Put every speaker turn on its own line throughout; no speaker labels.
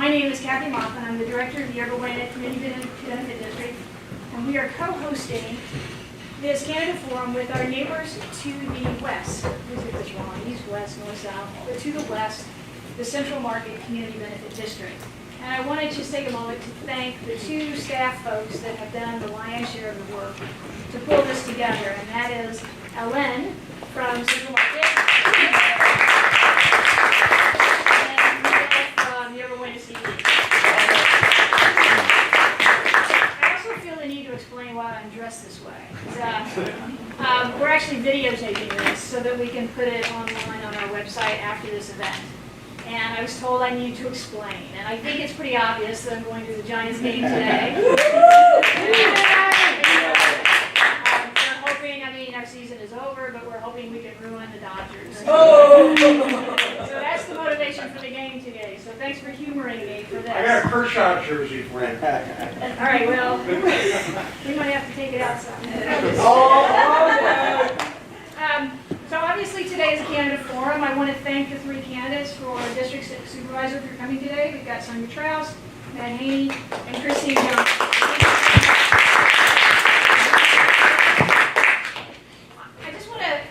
My name is Kathy Moffman. I'm the director of the Evergreen Community Benefit District, and we are co-hosting this candidate forum with our neighbors to the west. Let's get this wrong, east, west, north, south, but to the west, the Central Market Community Benefit District. And I wanted to just take a moment to thank the two staff folks that have done the lion's share of the work to pull this together, and that is Ellen from Central Market and Neil from the Evergreen CD. I also feel the need to explain why I'm dressed this way. We're actually videotaping this so that we can put it online on our website after this event. And I was told I needed to explain. And I think it's pretty obvious that I'm going to the Giants game today. We're hoping, I mean, our season is over, but we're hoping we can ruin the Dodgers. So that's the motivation for the game today. So thanks for humoring me for this.
I got a Kershaw jersey for you.
All right, well, we might have to take it outside. So obviously today is a candidate forum. I want to thank the three candidates for District Supervisor for coming today. We've got Sonja Trauss, Matt Haney, and Christine Johnson.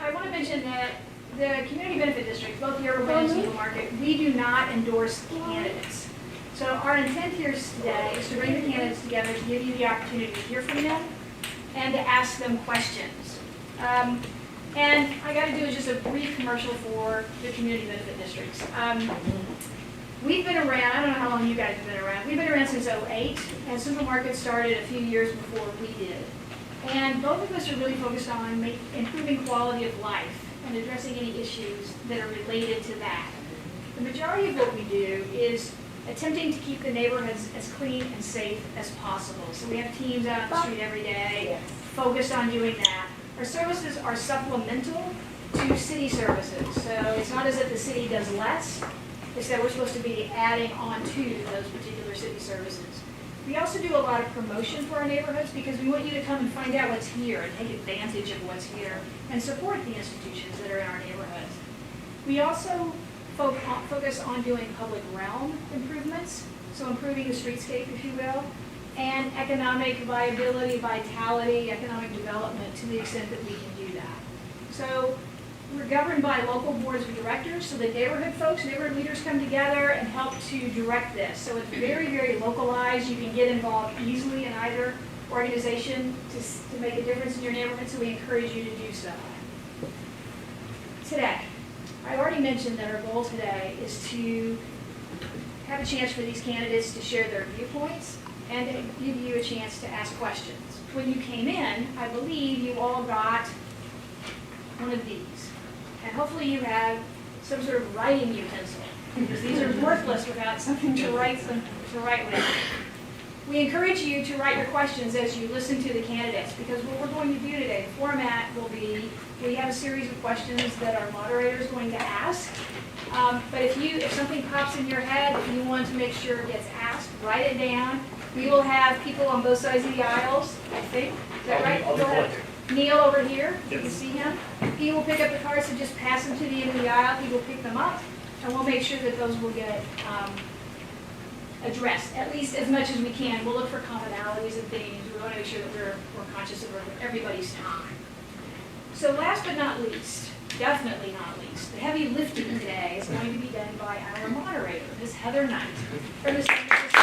I want to mention that the Community Benefit District, both the Urban and Central Market, we do not endorse candidates. So our intent here today is to bring the candidates together to give you the opportunity to hear from them and to ask them questions. And I got to do just a brief commercial for the community benefit districts. We've been around, I don't know how long you guys have been around. We've been around since '08, and Central Market started a few years before we did. And both of us are really focused on improving quality of life and addressing any issues that are related to that. The majority of what we do is attempting to keep the neighborhoods as clean and safe as possible. So we have teams out on the street every day focused on doing that. Our services are supplemental to city services. So it's not as if the city does less, it's that we're supposed to be adding on to those particular city services. We also do a lot of promotion for our neighborhoods because we want you to come and find out what's here and take advantage of what's here and support the institutions that are in our neighborhoods. We also focus on doing public realm improvements, so improving the streetscape, if you will, and economic viability, vitality, economic development to the extent that we can do that. So we're governed by local boards of directors, so the neighborhood folks, neighborhood leaders come together and help to direct this. So it's very, very localized. You can get involved easily in either organization to make a difference in your neighborhood, so we encourage you to do so. Today, I already mentioned that our goal today is to have a chance for these candidates to share their viewpoints and to give you a chance to ask questions. When you came in, I believe you all got one of these. And hopefully you have some sort of writing utensil, because these are worthless without something to write with. We encourage you to write your questions as you listen to the candidates, because what we're going to do today, the format will be, we have a series of questions that our moderator is going to ask. But if something pops in your head that you want to make sure gets asked, write it down. We will have people on both sides of the aisles, I think. Is that right? We'll have Neil over here. You can see him. He will pick up the cards and just pass them to the end of the aisle. He will pick them up, and we'll make sure that those will get addressed, at least as much as we can. We'll look for commonalities and things. We want to make sure that we're conscious of everybody's time. So last but not least, definitely not least, the heavy lifting today is going to be done by our moderator, Ms. Heather Knight, from the San Francisco.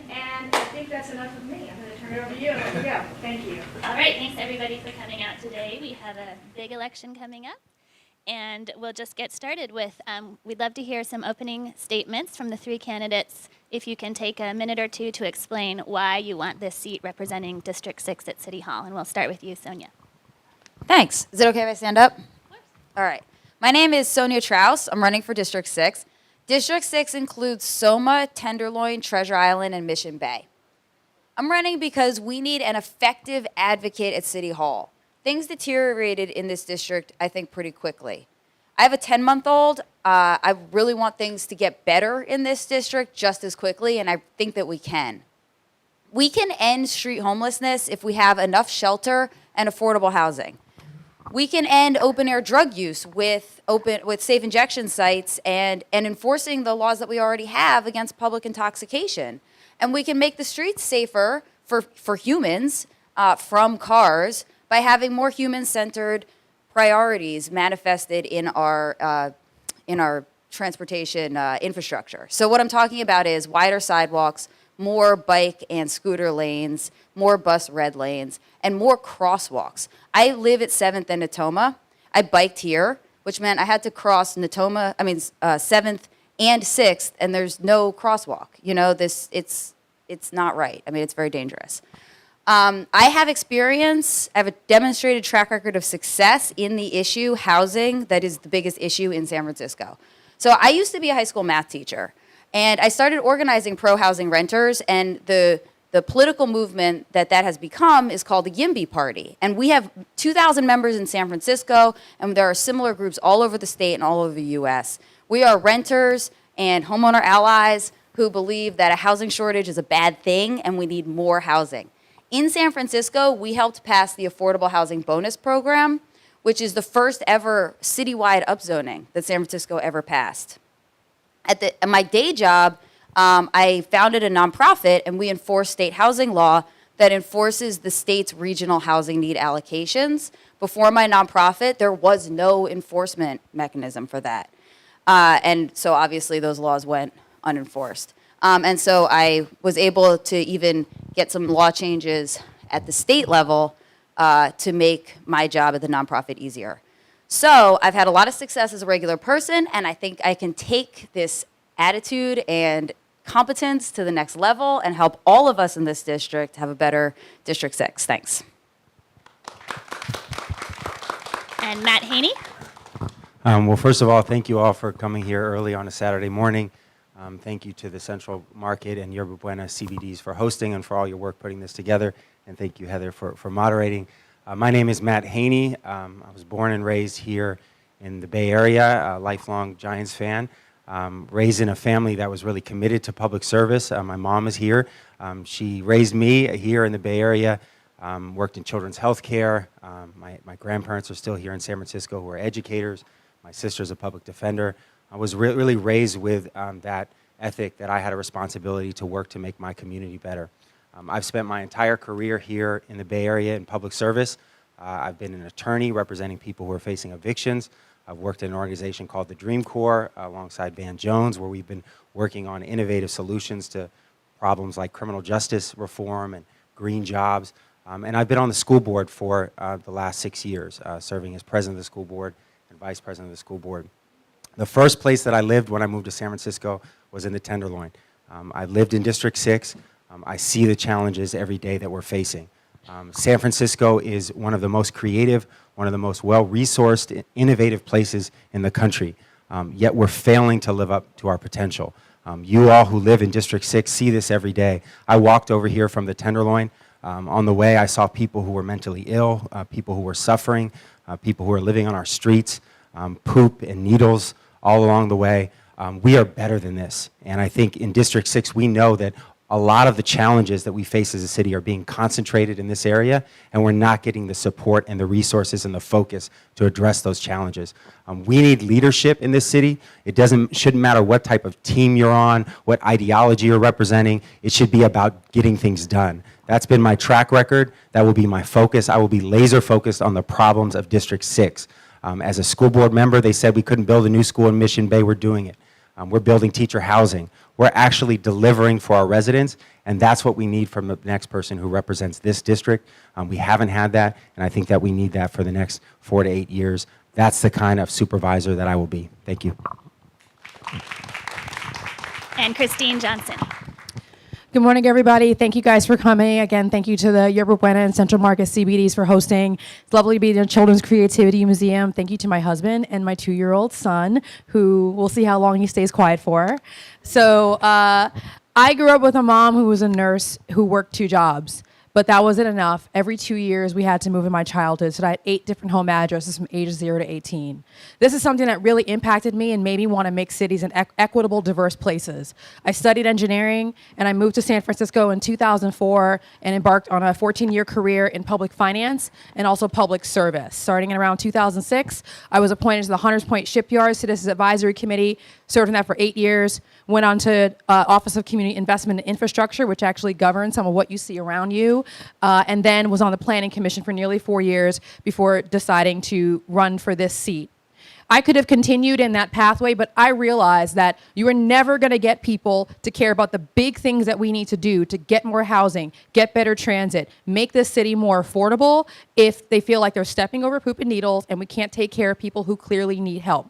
And I think that's enough of me. I'm going to turn it over to you. There you go. Thank you.
All right, thanks everybody for coming out today. We have a big election coming up, and we'll just get started with, we'd love to hear some opening statements from the three candidates. If you can take a minute or two to explain why you want this seat representing District 6 at City Hall. And we'll start with you, Sonja.
Thanks. Is it okay if I stand up? Of course. All right. My name is Sonja Trauss. I'm running for District 6. District 6 includes Soma, Tenderloin, Treasure Island, and Mission Bay. I'm running because we need an effective advocate at City Hall. Things deteriorated in this district, I think, pretty quickly. I have a 10-month-old. I really want things to get better in this district just as quickly, and I think that we can. We can end street homelessness if we have enough shelter and affordable housing. We can end open-air drug use with safe injection sites and enforcing the laws that we already have against public intoxication. And we can make the streets safer for humans from cars by having more human-centered priorities manifested in our transportation infrastructure. So what I'm talking about is wider sidewalks, more bike and scooter lanes, more bus red lanes, and more crosswalks. I live at 7th and Natoma. I biked here, which meant I had to cross 7th and 6th, and there's no crosswalk. You know, it's not right. I mean, it's very dangerous. I have experience, I have a demonstrated track record of success in the issue housing that is the biggest issue in San Francisco. So I used to be a high school math teacher, and I started organizing pro-housing renters, and the political movement that has become is called the YIMBY Party. And we have 2,000 members in San Francisco, and there are similar groups all over the state and all over the U.S. We are renters and homeowner allies who believe that a housing shortage is a bad thing and we need more housing. In San Francisco, we helped pass the Affordable Housing Bonus Program, which is the first ever citywide upzoning that San Francisco ever passed. At my day job, I founded a nonprofit, and we enforce state housing law that enforces the state's regional housing need allocations. Before my nonprofit, there was no enforcement mechanism for that. And so obviously those laws went unenforced. And so I was able to even get some law changes at the state level to make my job at the nonprofit easier. So I've had a lot of success as a regular person, and I think I can take this attitude and competence to the next level and help all of us in this district have a better District 6. Thanks.
And Matt Haney.
Well, first of all, thank you all for coming here early on a Saturday morning. Thank you to the Central Market and Yerba Buena CBDs for hosting and for all your work putting this together. And thank you, Heather, for moderating. My name is Matt Haney. I was born and raised here in the Bay Area, a lifelong Giants fan. Raised in a family that was really committed to public service. My mom is here. She raised me here in the Bay Area, worked in children's health care. My grandparents are still here in San Francisco who are educators. My sister's a public defender. I was really raised with that ethic that I had a responsibility to work to make my community better. I've spent my entire career here in the Bay Area in public service. I've been an attorney representing people who are facing evictions. I've worked in an organization called the Dream Corps alongside Van Jones, where we've been working on innovative solutions to problems like criminal justice reform and green jobs. And I've been on the school board for the last 6 years, serving as president of the school board and vice president of the school board. The first place that I lived when I moved to San Francisco was in the Tenderloin. I lived in District 6. I see the challenges every day that we're facing. San Francisco is one of the most creative, one of the most well-resourced, innovative places in the country, yet we're failing to live up to our potential. You all who live in District 6 see this every day. I walked over here from the Tenderloin. On the way, I saw people who were mentally ill, people who were suffering, people who were living on our streets, poop and needles all along the way. We are better than this. And I think in District 6, we know that a lot of the challenges that we face as a city are being concentrated in this area, and we're not getting the support and the resources and the focus to address those challenges. We need leadership in this city. It shouldn't matter what type of team you're on, what ideology you're representing. It should be about getting things done. That's been my track record. That will be my focus. I will be laser focused on the problems of District 6. As a school board member, they said we couldn't build a new school in Mission Bay. We're doing it. We're building teacher housing. We're actually delivering for our residents, and that's what we need from the next person who represents this district. We haven't had that, and I think that we need that for the next 4 to 8 years. That's the kind of supervisor that I will be. Thank you.
And Christine Johnson.
Good morning, everybody. Thank you guys for coming. Again, thank you to the Yerba Buena and Central Market CBDs for hosting. It's lovely to be in the Children's Creativity Museum. Thank you to my husband and my 2-year-old son, who we'll see how long he stays quiet for. So I grew up with a mom who was a nurse who worked 2 jobs But that wasn't enough. Every 2 years, we had to move in my childhood. So I had 8 different home addresses from ages 0 to 18. This is something that really impacted me and made me want to make cities in equitable, diverse places. I studied engineering, and I moved to San Francisco in 2004 and embarked on a 14-year career in public finance and also public service. Starting in around 2006, I was appointed to the Hunters Point Shipyard Citizens Advisory Committee, served in that for 8 years, went on to Office of Community Investment and Infrastructure, which actually governs some of what you see around you, and then was on the Planning Commission for nearly 4 years before deciding to run for this seat. I could have continued in that pathway, but I realized that you are never going to get people to care about the big things that we need to do to get more housing, get better transit, make this city more affordable if they feel like they're stepping over poop and needles and we can't take care of people who clearly need help.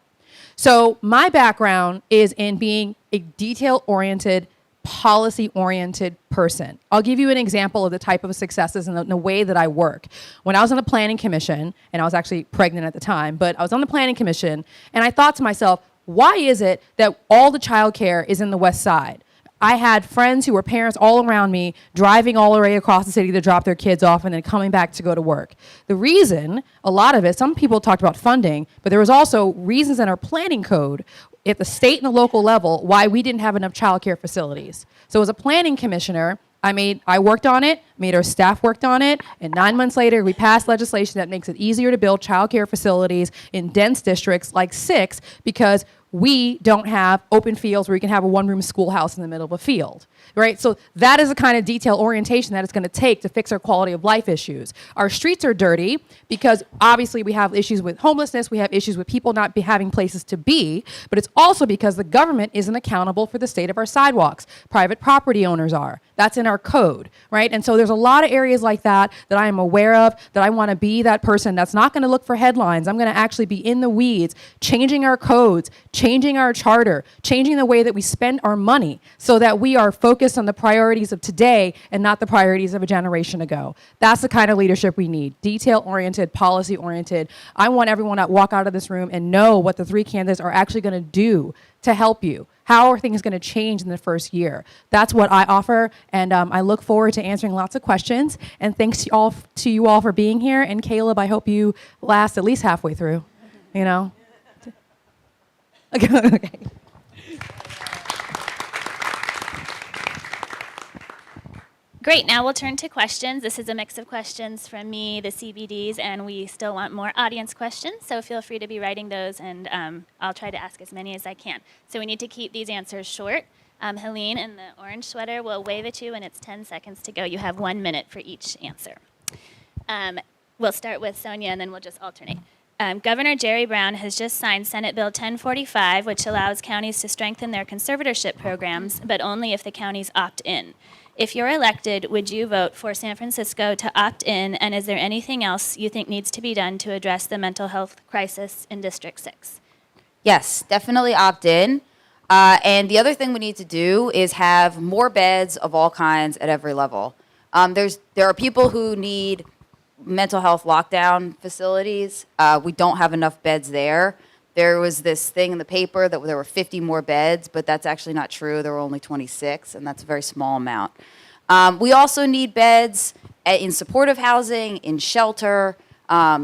So my background is in being a detail-oriented, policy-oriented person. I'll give you an example of the type of successes and the way that I work. When I was on the Planning Commission, and I was actually pregnant at the time, but I was on the Planning Commission, and I thought to myself, why is it that all the childcare is in the West Side? I had friends who were parents all around me driving all the way across the city to drop their kids off and then coming back to go to work. The reason, a lot of it, some people talked about funding, but there was also reasons in our planning code at the state and the local level why we didn't have enough childcare facilities. So as a planning commissioner, I worked on it, made our staff worked on it, and 9 months later, we passed legislation that makes it easier to build childcare facilities in dense districts like 6 because we don't have open fields where you can have a one-room schoolhouse in the middle of a field, right? So that is the kind of detail orientation that it's going to take to fix our quality of life issues. Our streets are dirty because obviously we have issues with homelessness, we have issues with people not having places to be, but it's also because the government isn't accountable for the state of our sidewalks. Private property owners are. That's in our code, right? And so there's a lot of areas like that that I am aware of, that I want to be that person that's not going to look for headlines. I'm going to actually be in the weeds, changing our codes, changing our charter, changing the way that we spend our money so that we are focused on the priorities of today and not the priorities of a generation ago. That's the kind of leadership we need, detail-oriented, policy-oriented. I want everyone to walk out of this room and know what the 3 candidates are actually going to do to help you. How are things going to change in the first year? That's what I offer, and I look forward to answering lots of questions. And thanks to you all for being here. And Caleb, I hope you last at least halfway through, you know? Okay.
Great, now we'll turn to questions. This is a mix of questions from me, the CBDs, and we still want more audience questions, so feel free to be writing those, and I'll try to ask as many as I can. So we need to keep these answers short. Helene in the orange sweater will wave at you, and it's 10 seconds to go. You have 1 minute for each answer. We'll start with Sonja, and then we'll just alternate. Governor Jerry Brown has just signed Senate Bill 1045, which allows counties to strengthen their conservatorship programs, but only if the counties opt in. If you're elected, would you vote for San Francisco to opt in, and is there anything else you think needs to be done to address the mental health crisis in District 6?
Yes, definitely opt in. And the other thing we need to do is have more beds of all kinds at every level. There are people who need mental health lockdown facilities. We don't have enough beds there. There was this thing in the paper that there were 50 more beds, but that's actually not true. There were only 26, and that's a very small amount. We also need beds in supportive housing, in shelter,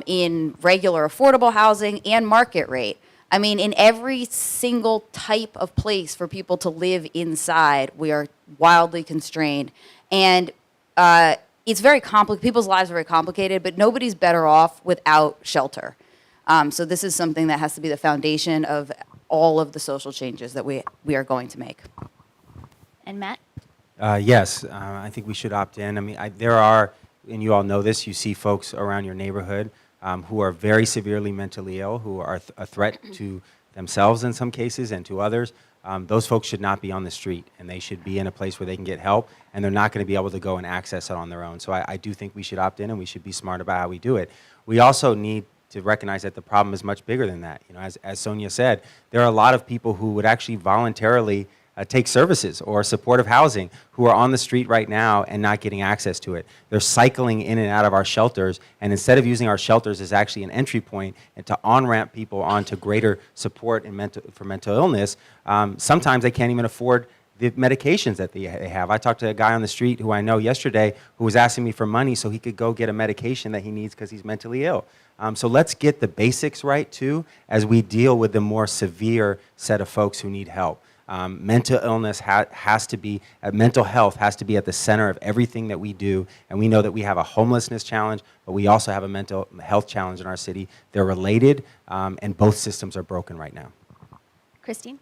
in regular affordable housing, and market rate. I mean, in every single type of place for people to live inside, we are wildly constrained. And it's very complicated. People's lives are very complicated, but nobody's better off without shelter. So this is something that has to be the foundation of all of the social changes that we are going to make.
And Matt?
Yes, I think we should opt in. I mean, there are, and you all know this, you see folks around your neighborhood who are very severely mentally ill, who are a threat to themselves in some cases and to others. Those folks should not be on the street, and they should be in a place where they can get help, and they're not going to be able to go and access it on their own. So I do think we should opt in, and we should be smart about how we do it. We also need to recognize that the problem is much bigger than that. You know, as Sonja said, there are a lot of people who would actually voluntarily take services or supportive housing who are on the street right now and not getting access to it. They're cycling in and out of our shelters, and instead of using our shelters as actually an entry point and to on-ramp people onto greater support and for mental illness, sometimes they can't even afford the medications that they have. I talked to a guy on the street who I know yesterday who was asking me for money so he could go get a medication that he needs because he's mentally ill. So let's get the basics right, too, as we deal with the more severe set of folks who need help. Mental illness has to be, mental health has to be at the center of everything that we do. And we know that we have a homelessness challenge, but we also have a mental health challenge in our city. They're related, and both systems are broken right now.
Christine?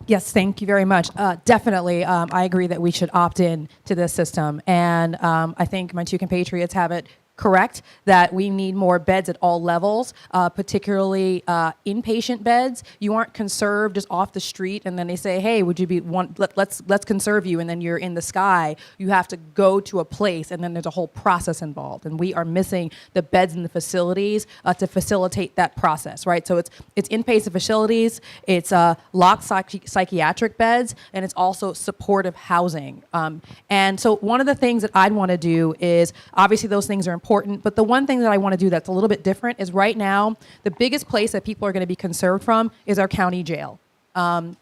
Yes, thank you very much. Definitely, I agree that we should opt in to this system. And I think my two compatriots have it correct that we need more beds at all levels, particularly inpatient beds. You aren't conserved just off the street and then they say, hey, would you be let's conserve you, and then you're in the sky. You have to go to a place and then there's a whole process involved, and we are missing the beds in the facilities to facilitate that process, right? So it's inpatient facilities, it's locked psychiatric beds, and it's also supportive housing. And so one of the things that I'd want to do is, obviously those things are important, but the one thing that I want to do that's a little bit different is right now, the biggest place that people are going to be conserved from is our county jail.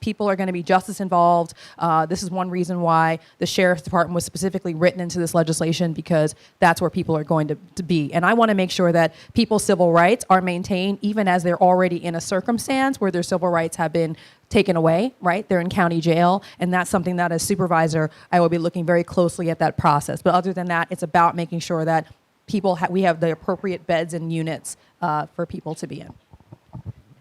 People are going to be justice involved. This is one reason why the sheriff's department was specifically written into this legislation, because that's where people are going to be. And I want to make sure that people's civil rights are maintained even as they're already in a circumstance where their civil rights have been taken away, right? They're in county jail, and that's something that as supervisor, I will be looking very closely at that process. But other than that, it's about making sure that we have the appropriate beds and units for people to be in.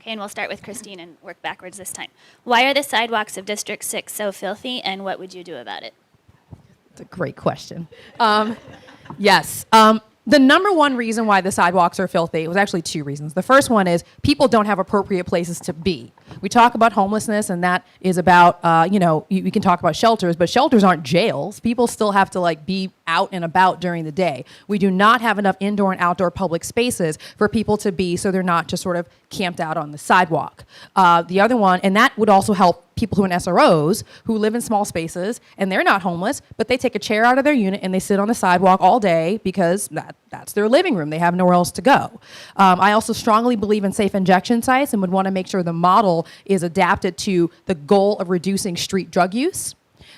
Okay, and we'll start with Christine and work backwards this time. Why are the sidewalks of District 6 so filthy, and what would you do about it?
It's a great question. Yes. The number one reason why the sidewalks are filthy was actually two reasons. The first one is people don't have appropriate places to be. We talk about homelessness, and that is about, we can talk about shelters, but shelters aren't jails. People still have to be out and about during the day. We do not have enough indoor and outdoor public spaces for people to be, so they're not just sort of camped out on the sidewalk. The other one, and that would also help people who are in SROs who live in small spaces, and they're not homeless, but they take a chair out of their unit and they sit on the sidewalk all day because that's their living room. They have nowhere else to go. I also strongly believe in safe injection sites and would want to make sure the model is adapted to the goal of reducing street drug use.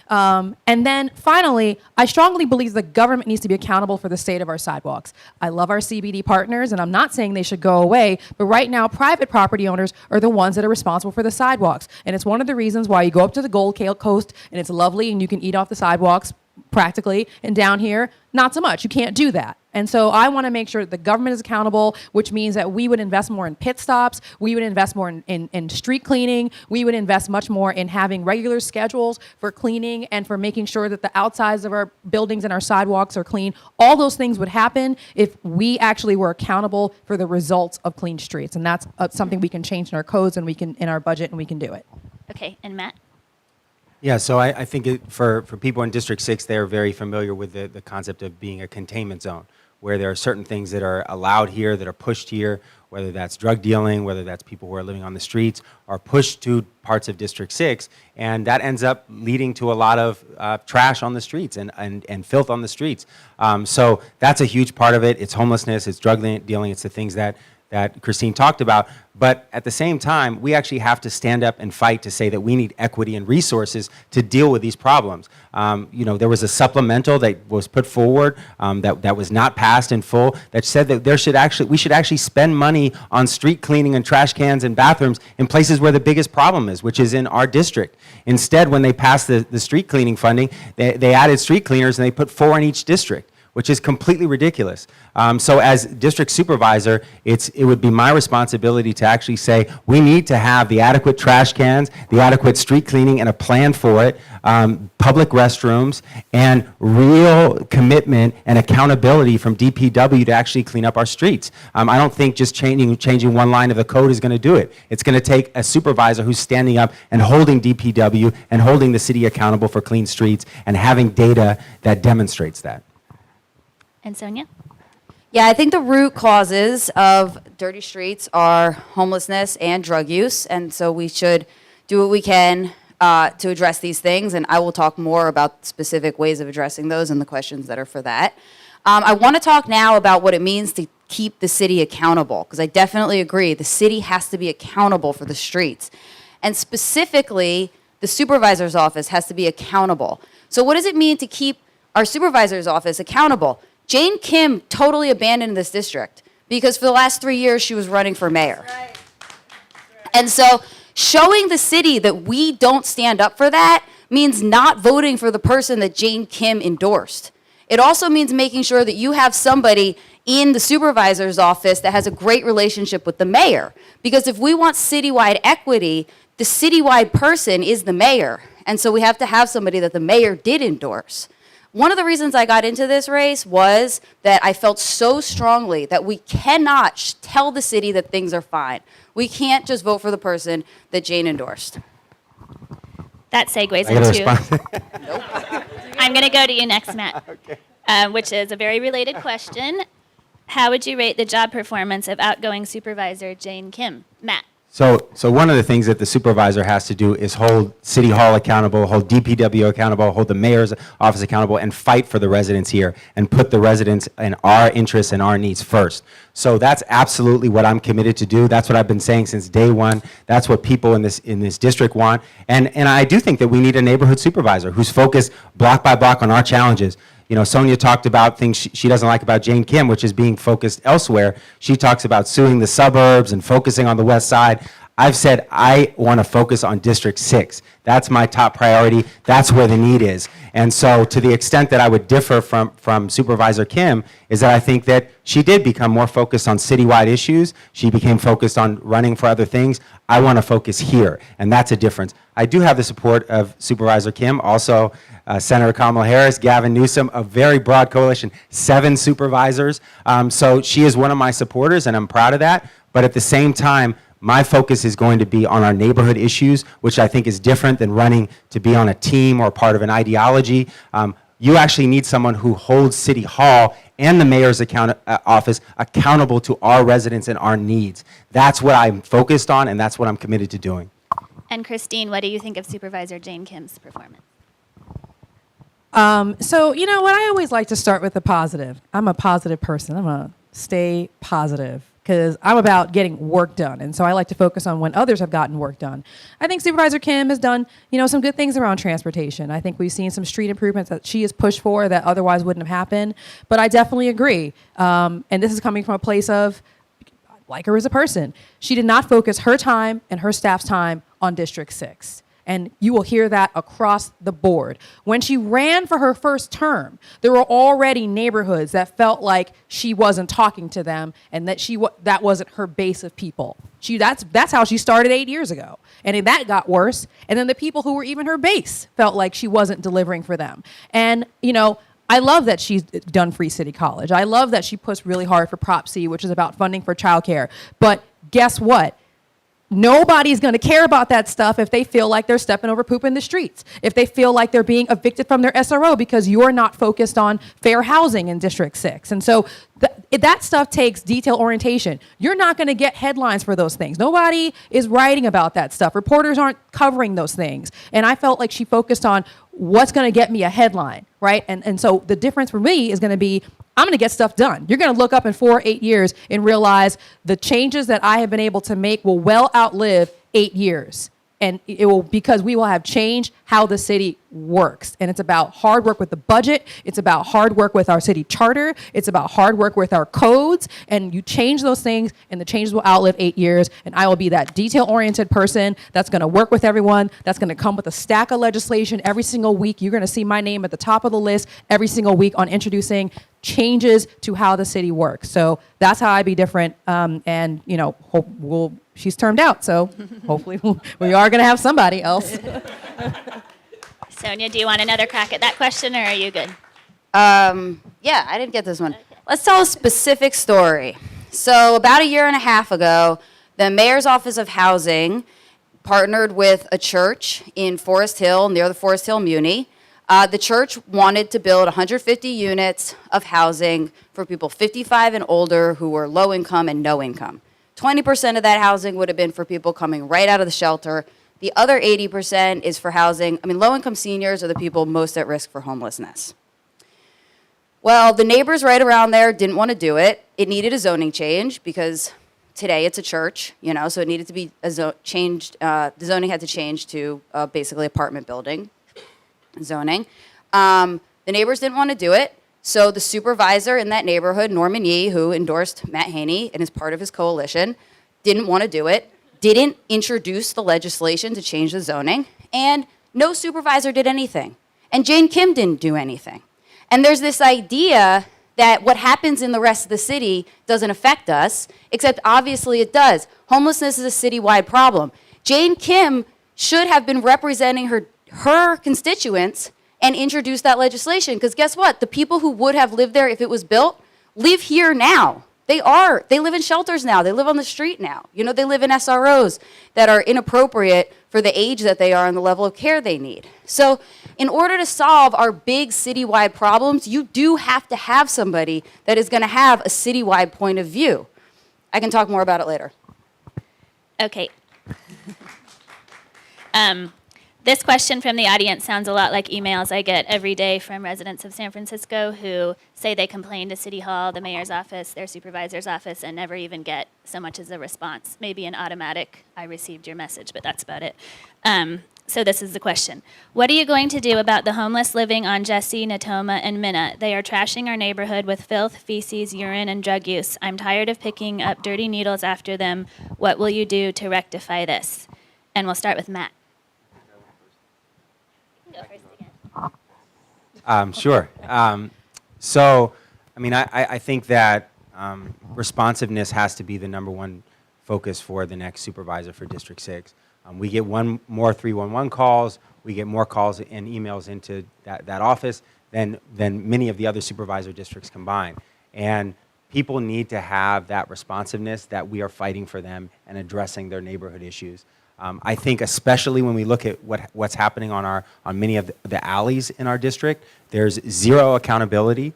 And then finally, I strongly believe the government needs to be accountable for the state of our sidewalks. I love our CBD partners, and I'm not saying they should go away, but right now, private property owners are the ones that are responsible for the sidewalks. And it's one of the reasons why you go up to the Gold Coast, and it's lovely, and you can eat off the sidewalks practically, and down here, not so much. You can't do that. And so I want to make sure that the government is accountable, which means that we would invest more in pit stops, we would invest more in street cleaning, we would invest much more in having regular schedules for cleaning and for making sure that the outsides of our buildings and our sidewalks are clean. All those things would happen if we actually were accountable for the results of clean streets. And that's something we can change in our codes and we can in our budget, and we can do it.
Okay, and Matt?
Yeah, so I think for people in District 6, they're very familiar with the concept of being a containment zone, where there are certain things that are allowed here, that are pushed here, whether that's drug dealing, whether that's people who are living on the streets, are pushed to parts of District 6, and that ends up leading to a lot of trash on the streets and filth on the streets. So that's a huge part of it. It's homelessness, it's drug dealing, it's the things that Christine talked about. But at the same time, we actually have to stand up and fight to say that we need equity and resources to deal with these problems. There was a supplemental that was put forward that was not passed in full that said that we should actually spend money on street cleaning and trash cans and bathrooms in places where the biggest problem is, which is in our district. Instead, when they passed the street cleaning funding, they added street cleaners and they put 4 in each district, which is completely ridiculous. So as district supervisor, it would be my responsibility to actually say, we need to have the adequate trash cans, the adequate street cleaning, and a plan for it, public restrooms, and real commitment and accountability from DPW to actually clean up our streets. I don't think just changing one line of the code is gonna do it. It's gonna take a supervisor who's standing up and holding DPW and holding the city accountable for clean streets and having data that demonstrates that.
And Sonja?
Yeah, I think the root causes of dirty streets are homelessness and drug use, and so we should do what we can to address these things, and I will talk more about specific ways of addressing those and the questions that are for that. I want to talk now about what it means to keep the city accountable, because I definitely agree the city has to be accountable for the streets. And specifically, the supervisor's office has to be accountable. So what does it mean to keep our supervisor's office accountable? Jane Kim totally abandoned this district because for the last 3 years she was running for mayor. Right. And so showing the city that we don't stand up for that means not voting for the person that Jane Kim endorsed. It also means making sure that you have somebody in the supervisor's office that has a great relationship with the mayor. Because if we want citywide equity, the citywide person is the mayor. And so we have to have somebody that the mayor did endorse. One of the reasons I got into this race was that I felt so strongly that we cannot tell the city that things are fine. We can't just vote for the person that Jane endorsed.
That segues
I gotta
into.
respond.
I'm going to go to you next, Matt,
Okay.
which is a very related question. How would you rate the job performance of outgoing supervisor Jane Kim? Matt.
So one of the things that the supervisor has to do is hold City Hall accountable, hold DPW accountable, hold the mayor's office accountable, and fight for the residents here and put the residents and our interests and our needs first. So that's absolutely what I'm committed to do. That's what I've been saying since day one. That's what people in this district want. And I do think that we need a neighborhood supervisor who's focused block by block on our challenges. You know, Sonja talked about things she doesn't like about Jane Kim, which is being focused elsewhere. She talks about suing the suburbs and focusing on the west side. I've said I want to focus on District 6. That's my top priority. That's where the need is. And so to the extent that I would differ from Supervisor Kim is that I think that she did become more focused on citywide issues. She became focused on running for other things. I want to focus here, and that's a difference. I do have the support of Supervisor Kim, also Senator Kamala Harris, Gavin Newsom, a very broad coalition, 7 supervisors. So she is one of my supporters, and I'm proud of that. But at the same time, my focus is going to be on our neighborhood issues, which I think is different than running to be on a team or part of an ideology. You actually need someone who holds City Hall and the mayor's office accountable to our residents and our needs. That's what I'm focused on, and that's what I'm committed to doing.
And Christine, what do you think of Supervisor Jane Kim's performance?
So, you know what? I always like to start with the positive. I'm a positive person. I'm going to stay positive because I'm about getting work done. And so I like to focus on when others have gotten work done. I think Supervisor Kim has done, you know, some good things around transportation. I think we've seen some street improvements that she has pushed for that otherwise wouldn't have happened. But I definitely agree. And this is coming from a place of, like her as a person. She did not focus her time and her staff's time on District 6. And you will hear that across the board. When she ran for her first term, there were already neighborhoods that felt like she wasn't talking to them and that that wasn't her base of people. That's how she started 8 years ago. And then that got worse. And then the people who were even her base felt like she wasn't delivering for them. And, you know, I love that she's done Free City College. I love that she pushed really hard for Prop C, which is about funding for childcare. But guess what? Nobody's going to care about that stuff if they feel like they're stepping over poop in the streets, if they feel like they're being evicted from their SRO because you're not focused on fair housing in District 6. And so that stuff takes detail orientation. You're not going to get headlines for those things. Nobody is writing about that stuff. Reporters aren't covering those things. And I felt like she focused on what's going to get me a headline, right? And so the difference for me is going to be I'm going to get stuff done. You're going to look up in 4 or 8 years and realize the changes that I have been able to make will well outlive 8 years. And it will, because we will have changed how the city works. And it's about hard work with the budget. It's about hard work with our city charter. It's about hard work with our codes. And you change those things, and the changes will outlive 8 years. And I will be that detail-oriented person that's going to work with everyone, that's going to come with a stack of legislation every single week. You're going to see my name at the top of the list every single week on introducing changes to how the city works. So that's how I be different. And, you know, she's termed out, so hopefully we are going to have somebody else.
Sonja, do you want another crack at that question, or are you good?
Yeah, I didn't get this one. Okay. Let's tell a specific story. So about a year and a half ago, the Mayor's Office of Housing partnered with a church in Forest Hill, near the Forest Hill Muni. The church wanted to build 150 units of housing for people 55 and older who were low income and no income. 20% of that housing would have been for people coming right out of the shelter. The other 80% is for housing. I mean, low-income seniors are the people most at risk for homelessness. Well, the neighbors right around there didn't want to do it. It needed a zoning change because today it's a church, so it needed to be changed. The zoning had to change to basically apartment building zoning. The neighbors didn't want to do it, so the supervisor in that neighborhood, Norman Yee, who endorsed Matt Haney and is part of his coalition, didn't want to do it, didn't introduce the legislation to change the zoning, and no supervisor did anything. And Jane Kim didn't do anything. And there's this idea that what happens in the rest of the city doesn't affect us, except obviously it does. Homelessness is a citywide problem. Jane Kim should have been representing her constituents and introduced that legislation, because guess what? The people who would have lived there if it was built live here now. They live in shelters now. They live on the street now. They live in SROs that are inappropriate for the age that they are and the level of care they need. So in order to solve our big citywide problems, you do have to have somebody that is going to have a citywide point of view. I can talk more about it later.
Okay. This question from the audience sounds a lot like emails I get every day from residents of San Francisco who say they complain to City Hall, the mayor's office, their supervisor's office, and never even get so much as a response. Maybe an automatic, I received your message, but that's about it. So this is the question. What are you going to do about the homeless living on Jesse, Natoma, and Minna? They are trashing our neighborhood with filth, feces, urine, and drug use. I'm tired of picking up dirty needles after them. What will you do to rectify this? And we'll start with Matt. Go first again.
Sure. So, I think that responsiveness has to be the number one focus for the next supervisor for District 6. We get more 311 calls. We get more calls and emails into that office than many of the other supervisor districts combined. And people need to have that responsiveness that we are fighting for them and addressing their neighborhood issues. I think especially when we look at what's happening on many of the alleys in our district, there's zero accountability.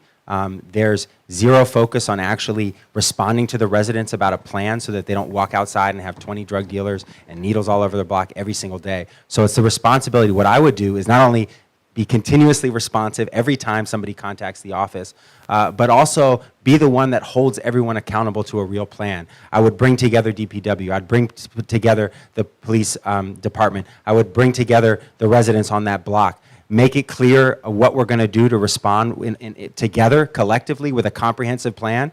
There's zero focus on actually responding to the residents about a plan so that they don't walk outside and have 20 drug dealers and needles all over the block every single day. So it's the responsibility. What I would do is not only be continuously responsive every time somebody contacts the office, but also be the one that holds everyone accountable to a real plan. I would bring together DPW. I'd bring together the police department. I would bring together the residents on that block. Make it clear what we're going to do to respond together, collectively, with a comprehensive plan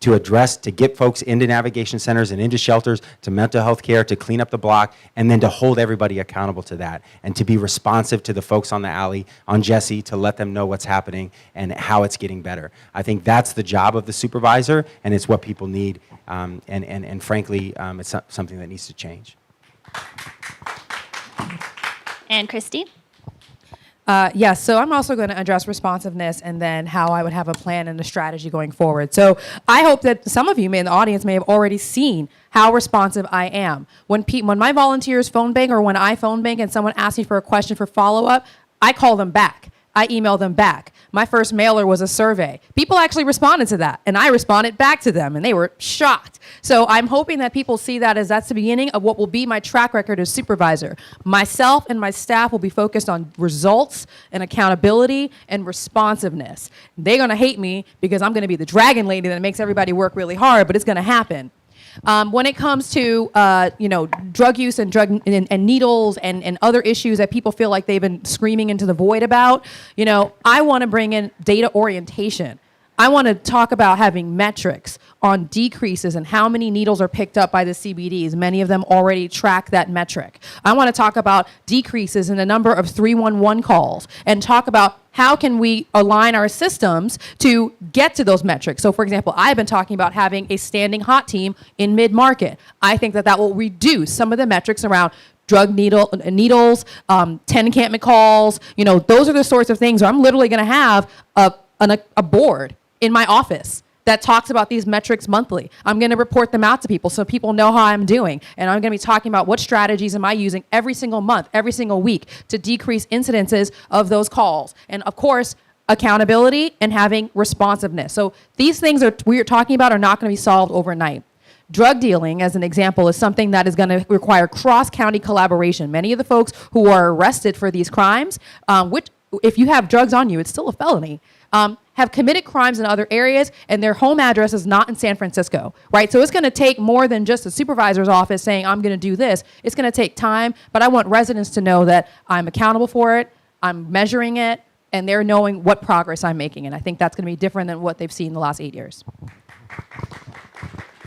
to address, to get folks into navigation centers and into shelters, to mental health care, to clean up the block, and then to hold everybody accountable to that, and to be responsive to the folks on the alley, on Jesse, to let them know what's happening and how it's getting better. I think that's the job of the supervisor, and it's what people need, and frankly, it's something that needs to change.
And Christine?
Yes, so I'm also going to address responsiveness and then how I would have a plan and a strategy going forward. So I hope that some of you in the audience may have already seen how responsive I am. When my volunteers phone bank or when I phone bank and someone asks me for a question for follow-up, I call them back. I email them back. My first mailer was a survey. People actually responded to that, and I responded back to them, and they were shocked. So I'm hoping that people see that as that's the beginning of what will be my track record as supervisor. Myself and my staff will be focused on results and accountability and responsiveness. They're going to hate me because I'm going to be the dragon lady that makes everybody work really hard, but it's going to happen. When it comes to drug use and and needles and other issues that people feel like they've been screaming into the void about, I want to bring in data orientation. I want to talk about having metrics on decreases and how many needles are picked up by the CBDs. Many of them already track that metric. I want to talk about decreases in the number of 311 calls and talk about how can we align our systems to get to those metrics. So for example, I've been talking about having a standing hot team in mid-market. I think that will reduce some of the metrics around drug needles, 10 encampment calls. Those are the sorts of things where I'm literally going to have a board in my office that talks about these metrics monthly. I'm going to report them out to people so people know how I'm doing. And I'm going to be talking about what strategies am I using every single month, every single week to decrease incidences of those calls. And of course, accountability and having responsiveness. So these things we are talking about are not going to be solved overnight. Drug dealing, as an example, is something that is going to require cross-county collaboration. Many of the folks who are arrested for these crimes, which if you have drugs on you, it's still a felony. have committed crimes in other areas, and their home address is not in San Francisco, right? So it's going to take more than just a supervisor's office saying, I'm going to do this. It's going to take time, but I want residents to know that I'm accountable for it, I'm measuring it, and they're knowing what progress I'm making. And I think that's going to be different than what they've seen the last 8 years.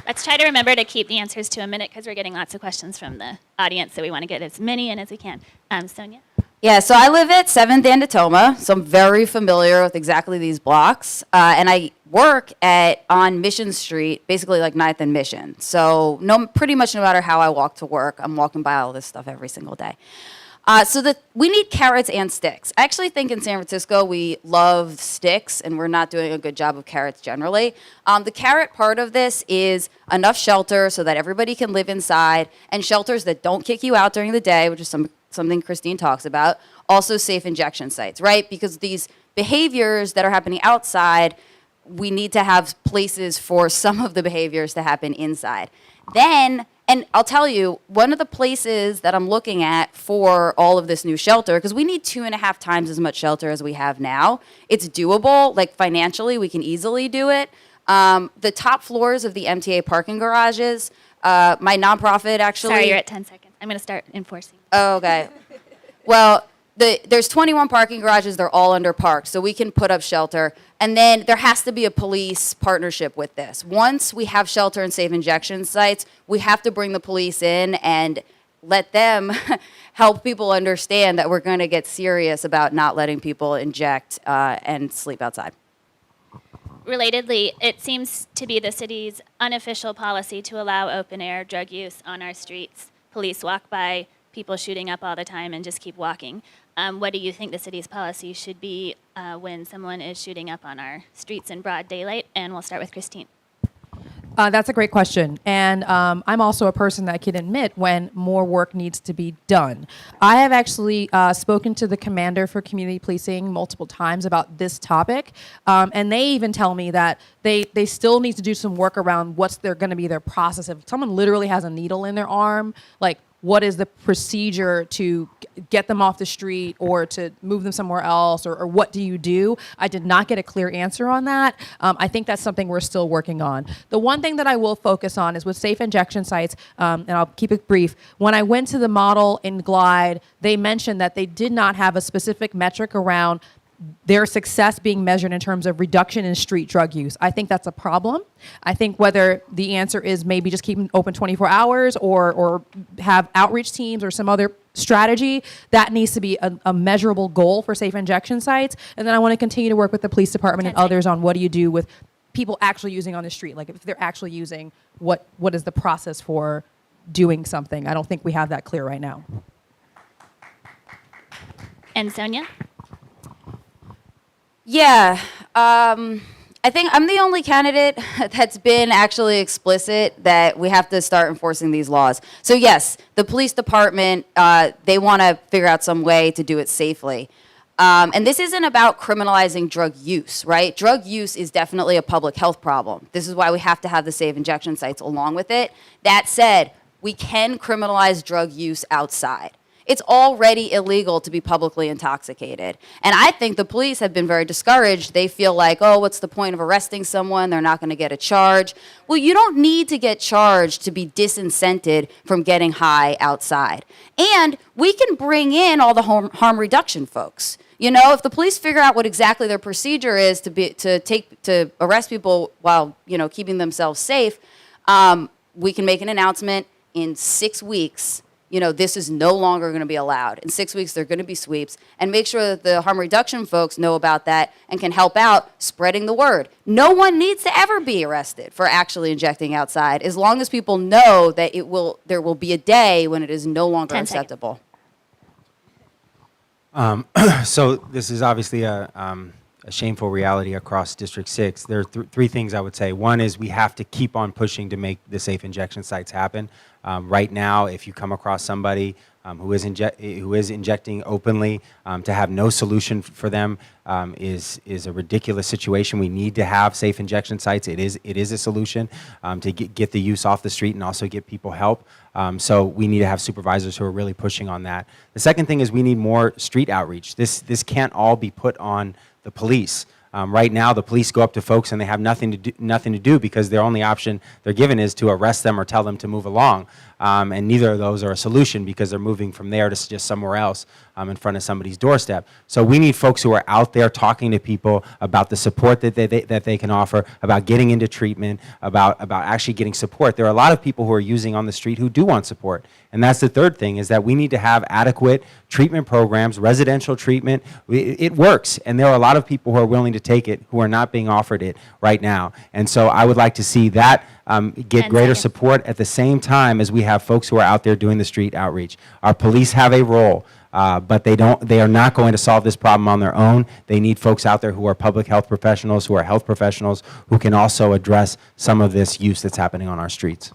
Let's try to remember to keep the answers to a minute because we're getting lots of questions from the audience, so we want to get as many in as we can. Sonja?
Yeah, so I live at 7th and Tacoma, so I'm very familiar with exactly these blocks. And I work on Mission Street, basically like 9th and Mission. So pretty much no matter how I walk to work, I'm walking by all this stuff every single day. We need carrots and sticks. I actually think in San Francisco we love sticks, and we're not doing a good job of carrots generally. The carrot part of this is enough shelter so that everybody can live inside, and shelters that don't kick you out during the day, which is something Christine talks about. Also safe injection sites, right? Because these behaviors that are happening outside, we need to have places for some of the behaviors to happen inside. Then, and I'll tell you, one of the places that I'm looking at for all of this new shelter, because we need 2.5 times as much shelter as we have now. It's doable, like financially, we can easily do it. The top floors of the MTA parking garages, my nonprofit actually.
Sorry, you're at 10 seconds. I'm going to start enforcing.
Oh, okay. Well, there's 21 parking garages. They're all underparked, so we can put up shelter. And then there has to be a police partnership with this. Once we have shelter and safe injection sites, we have to bring the police in and let them help people understand that we're going to get serious about not letting people inject and sleep outside.
Relatedly, it seems to be the city's unofficial policy to allow open-air drug use on our streets. Police walk by, people shooting up all the time, and just keep walking. What do you think the city's policy should be when someone is shooting up on our streets in broad daylight? And we'll start with Christine.
That's a great question. And I'm also a person that can admit when more work needs to be done. I have actually spoken to the commander for community policing multiple times about this topic. And they even tell me that they still need to do some work around what's going to be their process. If someone literally has a needle in their arm, like, what is the procedure to get them off the street or to move them somewhere else, or what do you do? I did not get a clear answer on that. I think that's something we're still working on. The one thing that I will focus on is with safe injection sites, and I'll keep it brief. When I went to the model in Glide, they mentioned that they did not have a specific metric around their success being measured in terms of reduction in street drug use. I think that's a problem. I think whether the answer is maybe just keep them open 24 hours or have outreach teams or some other strategy, that needs to be a measurable goal for safe injection sites. And then I want to continue to work with the police department and others on what do you do with people actually using on the street. Like if they're actually using, what is the process for doing something? I don't think we have that clear right now.
And Sonja?
Yeah, I think I'm the only candidate that's been actually explicit that we have to start enforcing these laws. So yes, the police department, they want to figure out some way to do it safely. And this isn't about criminalizing drug use, right? Drug use is definitely a public health problem. This is why we have to have the safe injection sites along with it. That said, we can criminalize drug use outside. It's already illegal to be publicly intoxicated. And I think the police have been very discouraged. They feel like, oh, what's the point of arresting someone? They're not going to get a charge. Well, you don't need to get charged to be disincented from getting high outside. And we can bring in all the harm reduction folks. You know, if the police figure out what exactly their procedure is to arrest people while, keeping themselves safe, we can make an announcement in 6 weeks. This is no longer going to be allowed. In 6 weeks, there are going to be sweeps, and make sure that the harm reduction folks know about that and can help out spreading the word. No one needs to ever be arrested for actually injecting outside, as long as people know that there will be a day when it is no longer acceptable.
So this is obviously a shameful reality across District 6. There are three things I would say. One is we have to keep on pushing to make the safe injection sites happen. Right now, if you come across somebody who is injecting openly, to have no solution for them is a ridiculous situation. We need to have safe injection sites. It is a solution to get the use off the street and also get people help. So we need to have supervisors who are really pushing on that. The second thing is we need more street outreach. This can't all be put on the police. Right now, the police go up to folks and they have nothing to do because their only option they're given is to arrest them or tell them to move along. And neither of those are a solution because they're moving from there to just somewhere else in front of somebody's doorstep. So we need folks who are out there talking to people about the support that they can offer, about getting into treatment, about actually getting support. There are a lot of people who are using on the street who do want support. And that's the third thing, is that we need to have adequate treatment programs, residential treatment. It works, and there are a lot of people who are willing to take it who are not being offered it right now. And so I would like to see that get
10
greater
seconds.
support at the same time as we have folks who are out there doing the street outreach. Our police have a role, but they are not going to solve this problem on their own. They need folks out there who are public health professionals, who are health professionals, who can also address some of this use that's happening on our streets.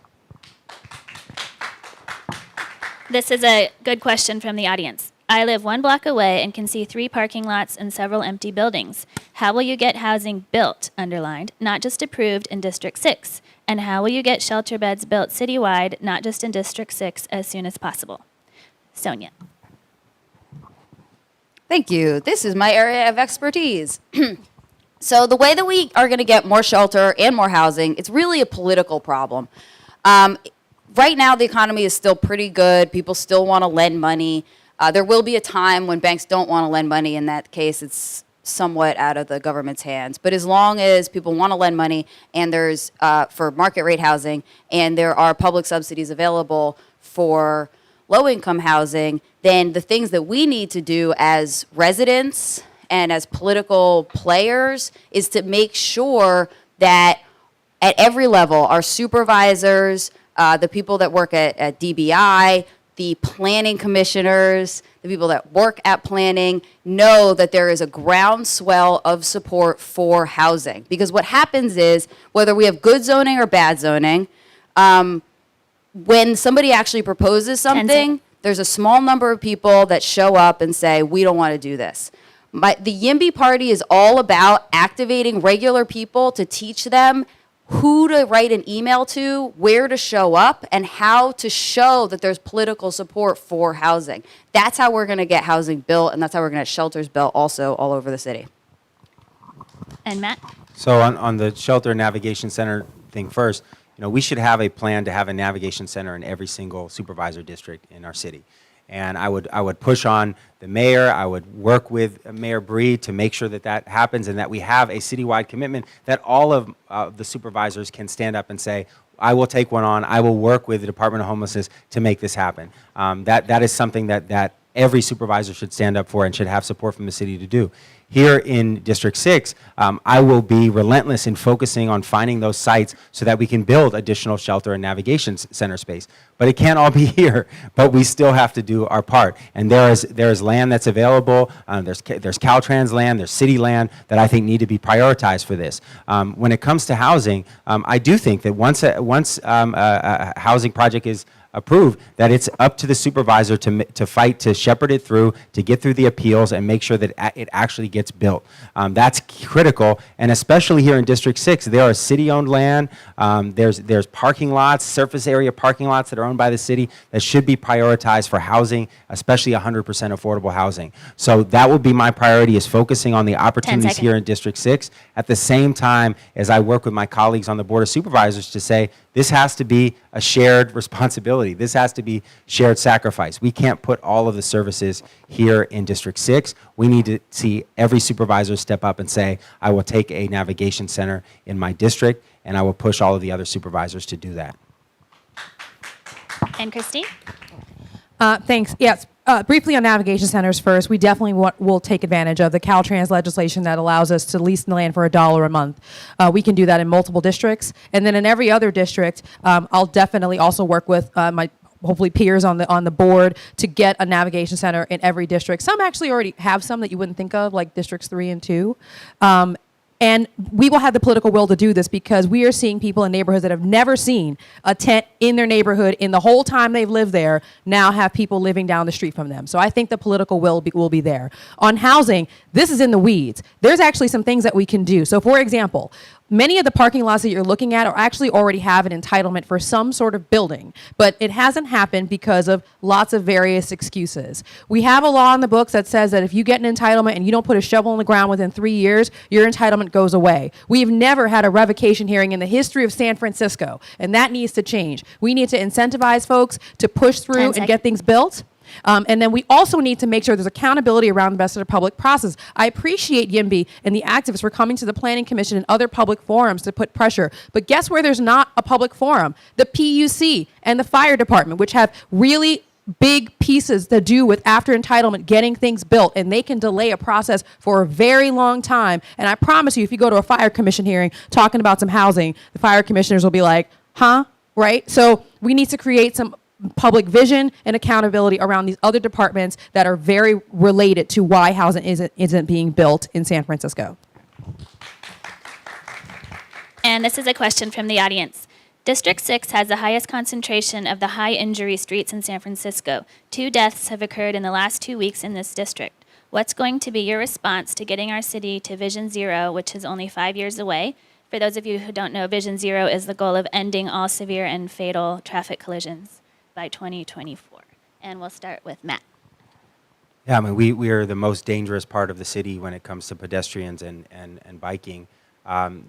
This is a good question from the audience. I live 1 block away and can see 3 parking lots and several empty buildings. How will you get housing built, underlined, not just approved in District 6? And how will you get shelter beds built citywide, not just in District 6, as soon as possible? Sonja.
Thank you. This is my area of expertise. So the way that we are going to get more shelter and more housing, it's really a political problem. Right now, the economy is still pretty good. People still want to lend money. There will be a time when banks don't want to lend money. In that case, it's somewhat out of the government's hands. But as long as people want to lend money and there's for market rate housing and there are public subsidies available for low-income housing, then the things that we need to do as residents and as political players is to make sure that at every level, our supervisors, the people that work at DBI, the planning commissioners, the people that work at planning know that there is a groundswell of support for housing. Because what happens is, whether we have good zoning or bad zoning, when somebody actually proposes something, there's a small number of people that show up and say, we don't want to do this. The YIMBY Party is all about activating regular people to teach them who to write an email to, where to show up, and how to show that there's political support for housing. That's how we're going to get housing built, and that's how we're going to get shelters built also all over the city.
And Matt?
So on the shelter navigation center thing first, we should have a plan to have a navigation center in every single supervisor district in our city. And I would push on the mayor. I would work with Mayor Bree to make sure that that happens and that we have a citywide commitment that all of the supervisors can stand up and say, I will take one on. I will work with the Department of Homelessness to make this happen. That is something that every supervisor should stand up for and should have support from the city to do. Here in District 6, I will be relentless in focusing on finding those sites so that we can build additional shelter and navigation center space. But it can't all be here, but we still have to do our part. And there is land that's available, there's Caltrans land, there's city land that I think need to be prioritized for this. When it comes to housing, I do think that once a housing project is approved, that it's up to the supervisor to fight, to shepherd it through, to get through the appeals and make sure that it actually gets built. That's critical, and especially here in District 6, there are city-owned land, there's parking lots, surface area parking lots that are owned by the city that should be prioritized for housing, especially 100% affordable housing. So that will be my priority, is focusing on the opportunities here in District 6, at the same time as I work with my colleagues on the Board of Supervisors to say, this has to be a shared responsibility. This has to be shared sacrifice. We can't put all of the services here in District 6. We need to see every supervisor step up and say, I will take a navigation center in my district, and I will push all of the other supervisors to do that.
And Christine?
Thanks. Yes. Briefly on navigation centers first, we definitely will take advantage of the Caltrans legislation that allows us to lease land for $1 a month. We can do that in multiple districts. And then in every other district, I'll definitely also work with my hopefully peers on the board to get a navigation center in every district. Some actually already have some that you wouldn't think of, like districts 3 and 2. And we will have the political will to do this because we are seeing people in neighborhoods that have never seen a tent in their neighborhood in the whole time they've lived there now have people living down the street from them. So I think the political will be there. On housing, this is in the weeds. There's actually some things that we can do. So for example, Many of the parking lots that you're looking at are actually already have an entitlement for some sort of building, but it hasn't happened because of lots of various excuses. We have a law in the books that says that if you get an entitlement and you don't put a shovel in the ground within 3 years, your entitlement goes away. We've never had a revocation hearing in the history of San Francisco, and that needs to change. We need to incentivize folks to push through and get things built. And then we also need to make sure there's accountability around the rest of the public process. I appreciate YIMBY and the activists for coming to the Planning Commission and other public forums to put pressure. But guess where there's not a public forum? The PUC and the fire department, which have really big pieces to do with after entitlement, getting things built, and they can delay a process for a very long time. And I promise you, if you go to a fire commission hearing talking about some housing, the fire commissioners will be like, huh? Right? So we need to create some public vision and accountability around these other departments that are very related to why housing isn't being built in San Francisco.
And this is a question from the audience. District 6 has the highest concentration of the high injury streets in San Francisco. 2 deaths have occurred in the last 2 weeks in this district. What's going to be your response to getting our city to Vision Zero, which is only 5 years away? For those of you who don't know, Vision Zero is the goal of ending all severe and fatal traffic collisions by 2024. And we'll start with Matt.
Yeah, I mean, we are the most dangerous part of the city when it comes to pedestrians and biking.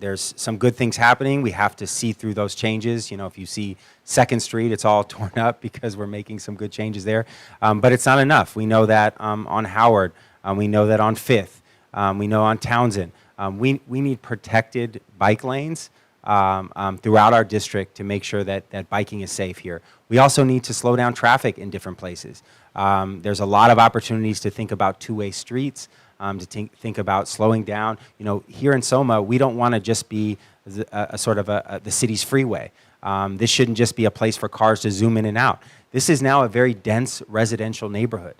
There's some good things happening. We have to see through those changes. You know, if you see 2nd Street, it's all torn up because we're making some good changes there. But it's not enough. We know that on Howard. We know that on 5th. We know on Townsend. We need protected bike lanes throughout our district to make sure that biking is safe here. We also need to slow down traffic in different places. There's a lot of opportunities to think about 2-way streets, to think about slowing down. You know, here in Soma, we don't want to just be a sort of the city's freeway. This shouldn't just be a place for cars to zoom in and out. This is now a very dense residential neighborhood.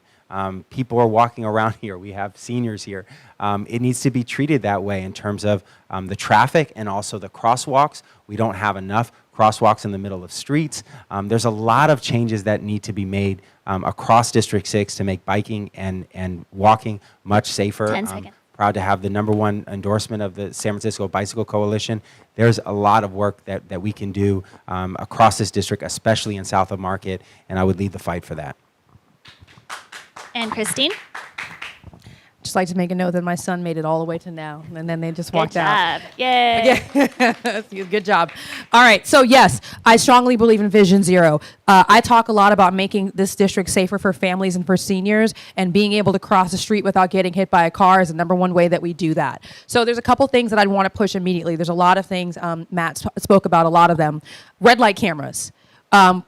People are walking around here. We have seniors here. It needs to be treated that way in terms of the traffic and also the crosswalks. We don't have enough crosswalks in the middle of streets. There's a lot of changes that need to be made across District 6 to make biking and walking much safer.
10 seconds.
Proud to have the #1 endorsement of the San Francisco Bicycle Coalition. There's a lot of work that we can do across this district, especially in South of Market, and I would lead the fight for that.
And Christine?
Just like to make a note that my son made it all the way to now, and then they just
Good
walked out.
job. Yay.
Good job. All right. So yes, I strongly believe in Vision Zero. I talk a lot about making this district safer for families and for seniors, and being able to cross the street without getting hit by a car is the #1 way that we do that. So there's a couple things that I'd want to push immediately. There's a lot of things. Matt spoke about a lot of them. Red light cameras.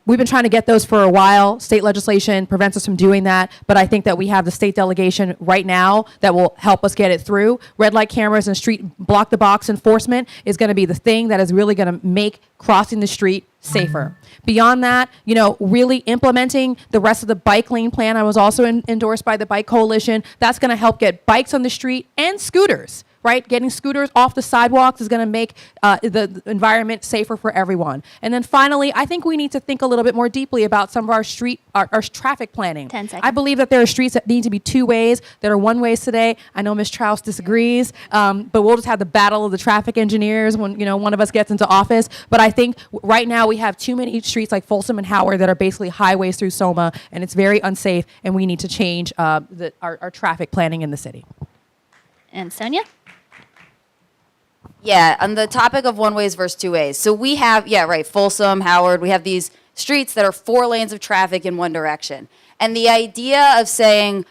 We've been trying to get those for a while. State legislation prevents us from doing that, but I think that we have the state delegation right now that will help us get it through. Red light cameras and street block the box enforcement is going to be the thing that is really going to make crossing the street safer. Beyond that, you know, really implementing the rest of the bike lane plan. I was also endorsed by the Bike Coalition. That's going to help get bikes on the street and scooters. Right? Getting scooters off the sidewalks is going to make the environment safer for everyone. And then finally, I think we need to think a little bit more deeply about some of our our traffic planning.
10 seconds.
I believe that there are streets that need to be 2 ways, that are 1 ways today. I know Ms. Trauss disagrees, but we'll just have the battle of the traffic engineers when, you know, one of us gets into office. But I think right now we have too many streets like Folsom and Howard that are basically highways through Soma, and it's very unsafe, and we need to change our traffic planning in the city.
And Sonja?
Yeah, on the topic of 1 ways versus 2 ways. So we have, Folsom, Howard, we have these streets that are 4 lanes of traffic in one direction. And the idea of saying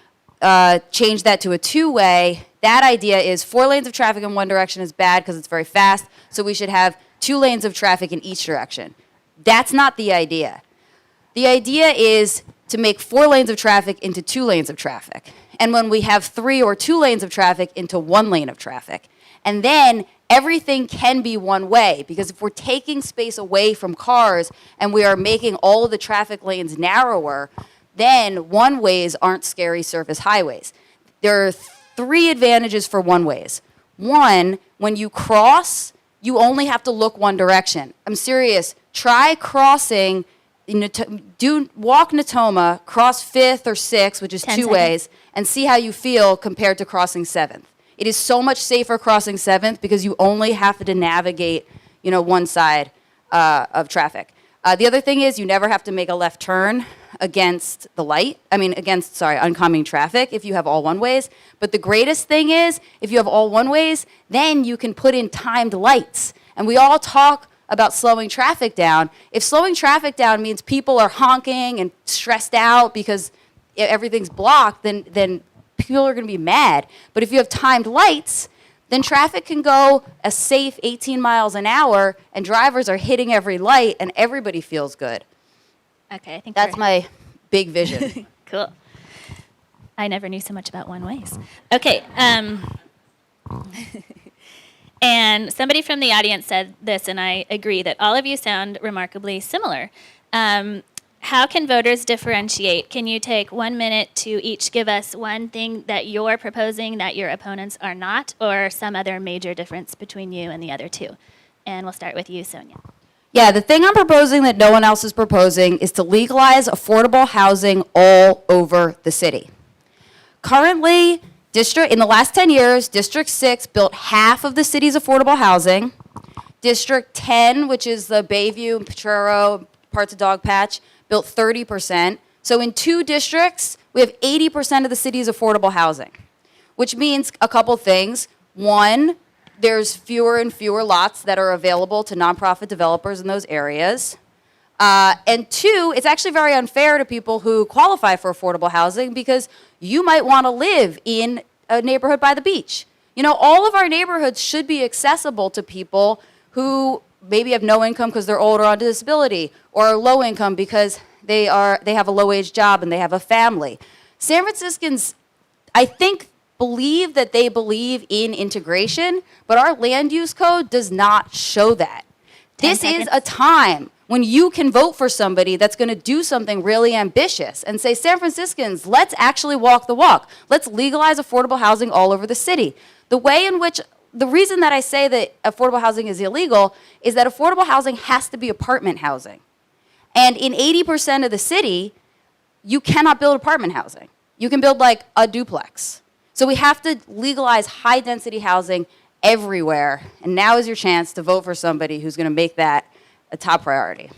change that to a 2-way, that idea is 4 lanes of traffic in one direction is bad because it's very fast, so we should have 2 lanes of traffic in each direction. That's not the idea. The idea is to make 4 lanes of traffic into 2 lanes of traffic. And when we have 3 or 2 lanes of traffic into 1 lane of traffic. And then everything can be 1 way, because if we're taking space away from cars and we are making all of the traffic lanes narrower, then 1 ways aren't scary surface highways. There are 3 advantages for 1 ways. 1, when you cross, you only have to look 1 direction. I'm serious. Try crossing, walk Natoma, cross 5th or 6th, which is
10
2
seconds.
ways, and see how you feel compared to crossing 7th. It is so much safer crossing 7th because you only have to navigate, one side of traffic. The other thing is you never have to make a left turn against oncoming traffic if you have all one-ways. But the greatest thing is if you have all one-ways, then you can put in timed lights. And we all talk about slowing traffic down. If slowing traffic down means people are honking and stressed out because everything's blocked, then people are going to be mad. But if you have timed lights, then traffic can go a safe 18 miles an hour, and drivers are hitting every light, and everybody feels good.
Okay, I think
That's my big vision.
cool. I never knew so much about one-ways. Okay, and somebody from the audience said this, and I agree, that all of you sound remarkably similar. How can voters differentiate? Can you take 1 minute to each give us one thing that you're proposing that your opponents are not, or some other major difference between you and the other two? And we'll start with you, Sonja.
Yeah, the thing I'm proposing that no one else is proposing is to legalize affordable housing all over the city. Currently, in the last 10 years, District 6 built half of the city's affordable housing. District 10, which is the Bayview, Potrero, parts of Dogpatch, built 30%. So in 2 districts, we have 80% of the city's affordable housing, which means a couple things. One, there's fewer and fewer lots that are available to nonprofit developers in those areas. And 2, it's actually very unfair to people who qualify for affordable housing because you might want to live in a neighborhood by the beach. All of our neighborhoods should be accessible to people who maybe have no income because they're old or on disability, or low income because they have a low-wage job and they have a family. San Franciscans, I think, believe that they believe in integration, but our land use code does not show that. This is a time when you can vote for somebody that's going to do something really ambitious and say, San Franciscans, let's actually walk the walk. Let's legalize affordable housing all over the city. The reason that I say that affordable housing is illegal is that affordable housing has to be apartment housing. And in 80% of the city, you cannot build apartment housing. You can build like a duplex. So we have to legalize high density housing everywhere. And now is your chance to vote for somebody who's going to make that a top priority.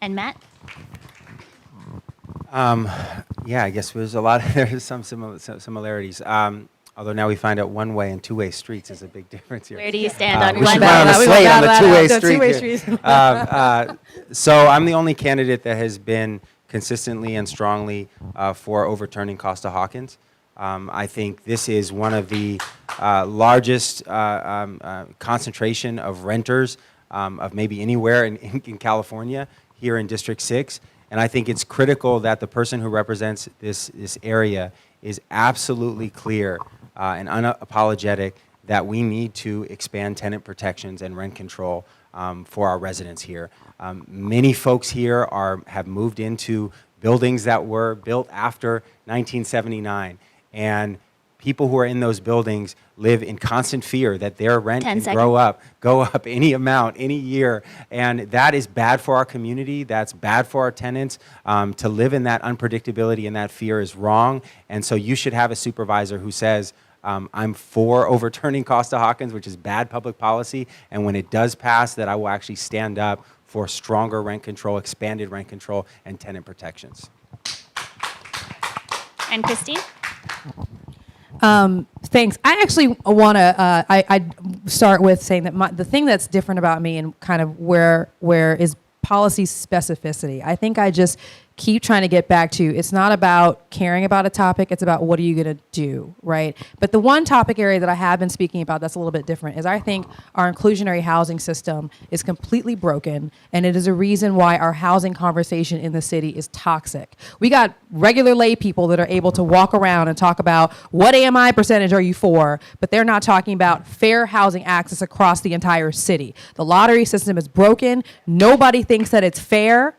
And Matt?
Yeah, I guess there's some similarities. Although now we find out one-way and two-way streets is a big difference here.
Where do you stand on
We
one
should run on a
way?
slate on the two-way
The
street.
two-way
here.
streets.
So I'm the only candidate that has been consistently and strongly for overturning Costa-Hawkins. I think this is one of the largest concentration of renters of maybe anywhere in California here in District 6. And I think it's critical that the person who represents this area is absolutely clear and unapologetic that we need to expand tenant protections and rent control for our residents here. Many folks here have moved into buildings that were built after 1979, and people who are in those buildings live in constant fear that their rent can go up any amount, any year, and that is bad for our community. That's bad for our tenants. To live in that unpredictability and that fear is wrong, and so you should have a supervisor who says, I'm for overturning Costa-Hawkins, which is bad public policy, and when it does pass, that I will actually stand up for stronger rent control, expanded rent control, and tenant protections.
And Christine?
Thanks. I actually want to. I start with saying that the thing that's different about me and kind of where is policy specificity. I think I just keep trying to get back to, it's not about caring about a topic, it's about what are you going to do, right? But the one topic area that I have been speaking about that's a little bit different is I think our inclusionary housing system is completely broken, and it is a reason why our housing conversation in the city is toxic. We got regular lay people that are able to walk around and talk about what AMI percentage are you for, but they're not talking about fair housing access across the entire city. The lottery system is broken. Nobody thinks that it's fair.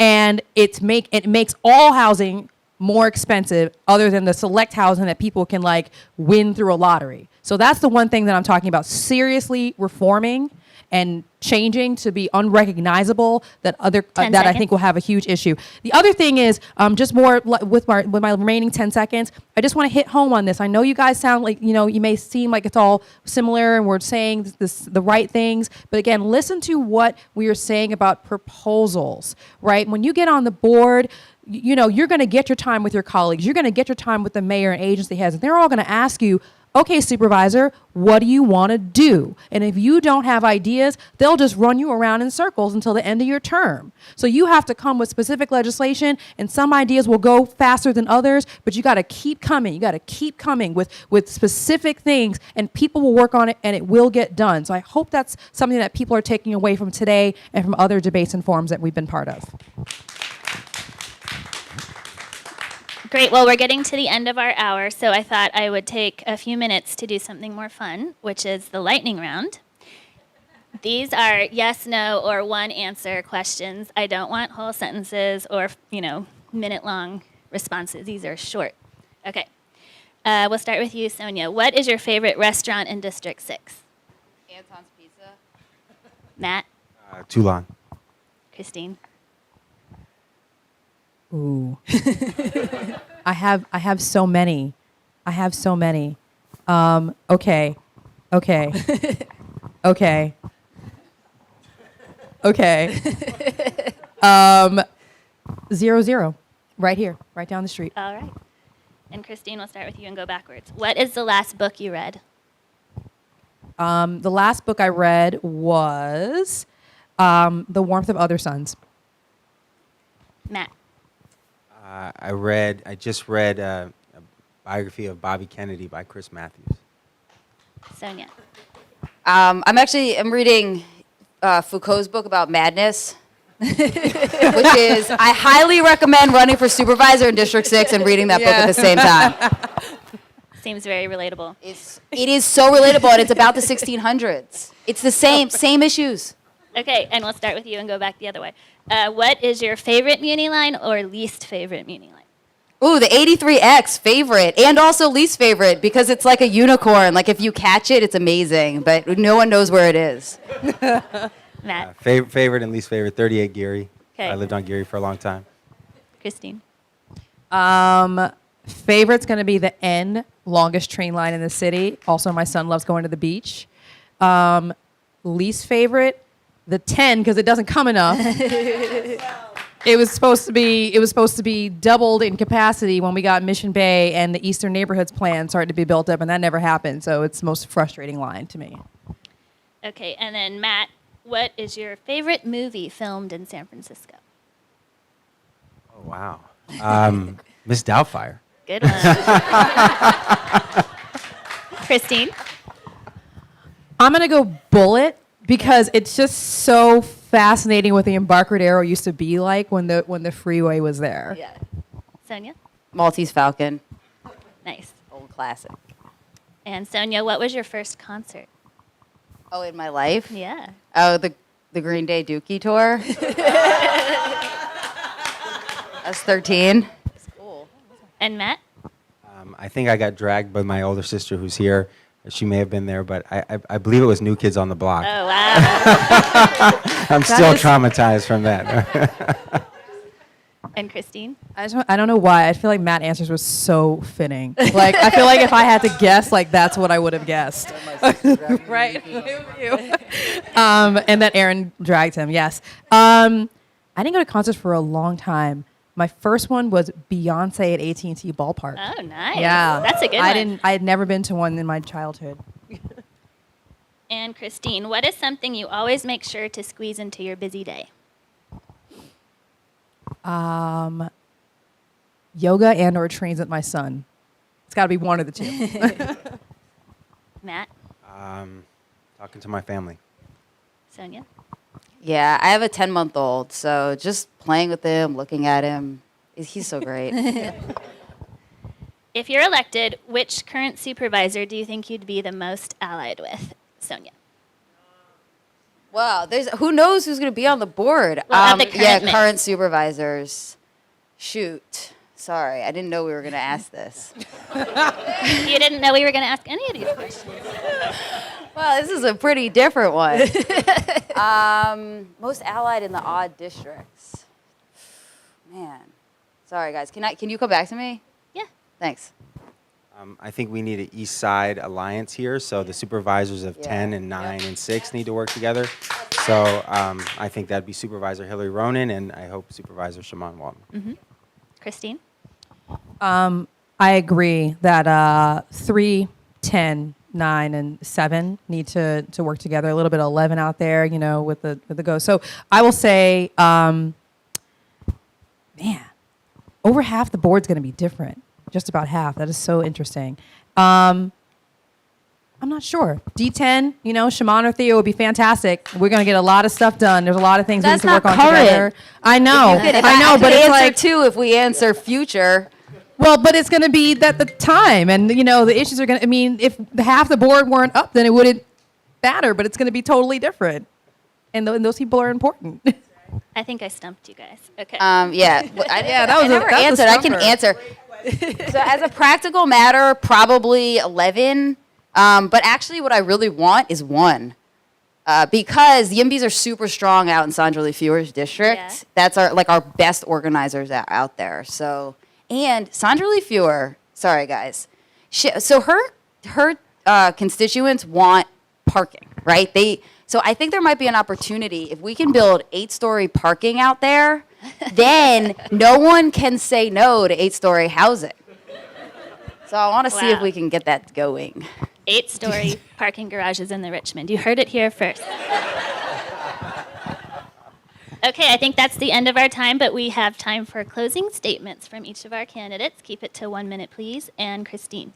And it makes all housing more expensive other than the select housing that people can like win through a lottery. So that's the one thing that I'm talking about, seriously reforming and changing to be unrecognizable, that I
seconds.
think will have a huge issue. The other thing is just more with my remaining 10 seconds. I just want to hit home on this. I know you guys sound like, you may seem like it's all similar and we're saying the right things, but again, listen to what we are saying about proposals, right? When you get on the board, you're going to get your time with your colleagues. You're going to get your time with the mayor and agency heads, and they're all going to ask you, okay, supervisor, what do you want to do? And if you don't have ideas, they'll just run you around in circles until the end of your term. So you have to come with specific legislation, and some ideas will go faster than others, but you got to keep coming. You got to keep coming with specific things, and people will work on it, and it will get done. So I hope that's something that people are taking away from today and from other debates and forums that we've been part of.
Great. Well, we're getting to the end of our hour, so I thought I would take a few minutes to do something more fun, which is the lightning round. These are yes, no, or one answer questions. I don't want whole sentences or, minute-long responses. These are short. Okay. We'll start with you, Sonja. What is your favorite restaurant in District 6?
Anton's Pizza.
Matt?
Toulon.
Christine?
Ooh. I have so many. Okay. Okay. 0-0. Right here, right down the street.
All right. And Christine, we'll start with you and go backwards. What is the last book you read?
The last book I read was The Warmth of Other Suns.
Matt?
I just read a biography of Bobby Kennedy by Chris Matthews.
Sonja?
I'm reading Foucault's book about madness, which is, I highly recommend running for supervisor in District 6 and reading that book at the same time.
Seems very relatable.
It is so relatable, and it's about the 1600s. It's the same issues.
Okay, and we'll start with you and go back the other way. What is your favorite Muni line or least favorite Muni line?
Ooh, the 83X, favorite, and also least favorite, because it's like a unicorn. Like, if you catch it, it's amazing, but no one knows where it is.
Matt?
Favorite and least favorite, 38 Geary.
Okay.
I lived on Geary for a long time.
Christine?
Favorite's going to be the N, longest train line in the city. Also, my son loves going to the beach. Least favorite, the 10, because it doesn't come enough. It was supposed to be doubled in capacity when we got Mission Bay and the Eastern Neighborhoods plan started to be built up, and that never happened. So it's the most frustrating line to me.
Okay, and then Matt, what is your favorite movie filmed in San Francisco?
Oh, wow. Miss Doubtfire.
Good one. Christine?
I'm going to go Bullet, because it's just so fascinating what the Embarcadero used to be like when the freeway was there.
Yeah. Sonja?
Maltese Falcon,
Nice.
old classic.
And Sonja, what was your first concert?
Oh, in my life?
Yeah.
Oh, the Green Day Dookie tour. I was 13.
And Matt?
I think I got dragged by my older sister who's here. She may have been there, but I believe it was New Kids on the Block.
Oh, wow.
I'm still traumatized from that.
And Christine?
I don't know why. I feel like Matt answers was so fitting. Like, I feel like if I had to guess, like, that's what I would have guessed. Right. And that Aaron dragged him, yes. I didn't go to concerts for a long time. My first one was Beyonce at AT&T Ballpark.
Oh, nice.
Yeah.
That's a good one.
I had never been to one in my childhood.
And Christine, what is something you always make sure to squeeze into your busy day?
Yoga and or trains with my son. It's got to be one of the two.
Matt?
Talking to my family.
Sonja?
Yeah, I have a 10-month-old, so just playing with him, looking at him, he's so great.
If you're elected, which current supervisor do you think you'd be the most allied with? Sonja?
Wow, who knows who's going to be on the board?
Well, of the current mix.
Current supervisors. Shoot. Sorry, I didn't know we were going to ask this.
You didn't know we were going to ask any of these questions.
Well, this is a pretty different one. Most allied in the odd districts. Man. Sorry, guys. Can you come back to me?
Yeah.
Thanks.
I think we need an East Side alliance here, so the supervisors of 10 and 9 and 6 need to work together. So I think that'd be Supervisor Hillary Ronan, and I hope Supervisor Shaman Walton.
Christine?
I agree that 3, 10, 9, and 7 need to work together. A little bit of 11 out there, with the ghost. So I will say, man, over half the board's going to be different. Just about half. That is so interesting. I'm not sure. D10, Shaman or Theo would be fantastic. We're going to get a lot of stuff done. There's a lot of things we need
That's
to work
not
on
current.
together. I know. I know, but it's
answer
like
2 if we answer future.
well, but it's going to be that the time and the issues are going to. I mean, if half the board weren't up, then it wouldn't matter. But it's going to be totally different, and those people are important.
I think I stumped you guys. Okay.
Yeah.
that was
never
a
answered. I can
stumper.
answer. So as a practical matter, probably 11. But actually what I really want is 1. Because the YIMBYs are super strong out in Sonja Trauss district.
Yeah.
That's our best organizers out there. So, and Sonja Trauss, sorry guys. So her constituents want parking, right? So I think there might be an opportunity if we can build 8-story parking out there, then no one can say no to 8-story housing. So I want to see if
Wow.
we can get that going.
8-story parking garages in the Richmond. You heard it here first. Okay, I think that's the end of our time, but we have time for closing statements from each of our candidates. Keep it to 1 minute, please. And Christine.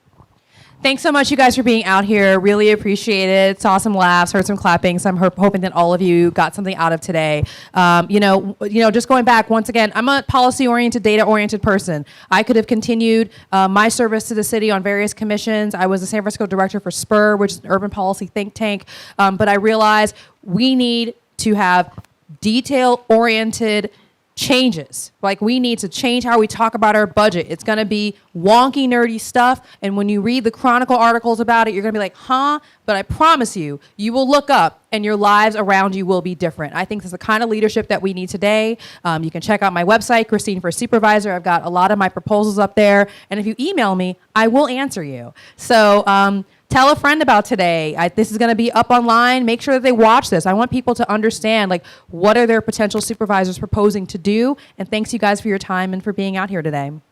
Thanks so much, you guys, for being out here. Really appreciate it. Saw some laughs, heard some clapping. So I'm hoping that all of you got something out of today. Just going back once again, I'm a policy-oriented, data-oriented person. I could have continued my service to the city on various commissions. I was the San Francisco director for SPUR, which is an urban policy think tank. But I realized we need to have detail-oriented changes. Like we need to change how we talk about our budget. It's going to be wonky, nerdy stuff. And when you read the Chronicle articles about it, you're going to be like, huh? But I promise you, you will look up and your lives around you will be different. I think this is the kind of leadership that we need today. You can check out my website, Christine for Supervisor. I've got a lot of my proposals up there. And if you email me, I will answer you. So, tell a friend about today. This is going to be up online. Make sure that they watch this. I want people to understand, what are their potential supervisors proposing to do. And thanks, you guys, for your time and for being out here today.
And